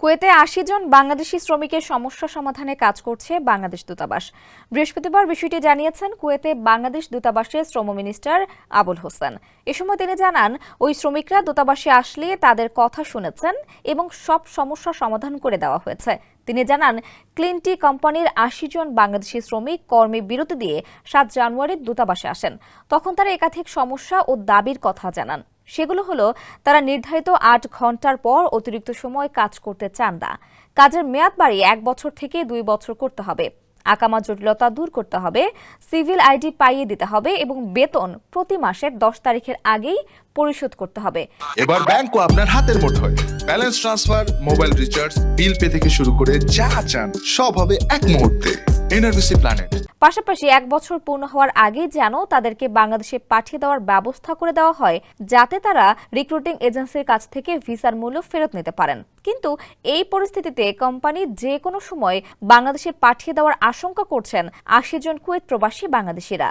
কুয়েতে ৮০ জন বাংলাদেশি শ্রমিকের সমস্যা সমাধানে কাজ করছে বাংলাদেশ দূতাবাস। বৃহস্পতিবার বিষয়টি জানিয়েছেন কুয়েতে বাংলাদেশ দূতাবাসের শ্রম মিনিস্টার আবুল হোসেন। এ সময় তিনি জানান, ওই শ্রমিকরা দূতাবাসে আসলে তাদের কথা শুনেছেন এবং সব সমস্যা সমাধান করে দেওয়া হয়েছে। তিনি জানান, ক্লিনটি কোম্পানির ৮০ জন বাংলাদেশি শ্রমিক কর্মে বিরতি দিয়ে ৭ জানুয়ারি দূতাবাসে আসেন। তখন তারা একাধিক সমস্যা ও দাবির কথা জানান। সেগুলো হলো, তারা নির্ধারিত ৮ ঘন্টার পর অতিরিক্ত সময় কাজ করতে চান না, কাজের মেয়াদ বাড়িয়ে ১ বছর থেকে ২ বছর করতে হবে, আকামা জটিলতা দূর করতে হবে, সিভিল আইডি পাইয়ে দিতে হবে এবং বেতন প্রতি মাসের ১০ তারিখের আগেই পরিশোধ করতে হবে। এবার ব্যাংকও আপনার হাতের মুঠোয়। Balance transfer, mobile recharge, bill pay থেকে শুরু করে যা চান সব হবে এক মুহূর্তে। NRBC planet. পাশাপাশি ১ বছর পূর্ণ হওয়ার আগে যেন তাদেরকে বাংলাদেশে পাঠিয়ে দেওয়ার ব্যবস্থা করে দেওয়া হয়, যাতে তারা রিক্রুটিং এজেন্সির কাছ থেকে ভিসার মূল্য ফেরত নিতে পারেন। কিন্তু এই পরিস্থিতিতে কোম্পানি যে কোনো সময় বাংলাদেশে পাঠিয়ে দেওয়ার আশঙ্কা করছেন ৮০ জন কুয়েত প্রবাসী বাংলাদেশিরা।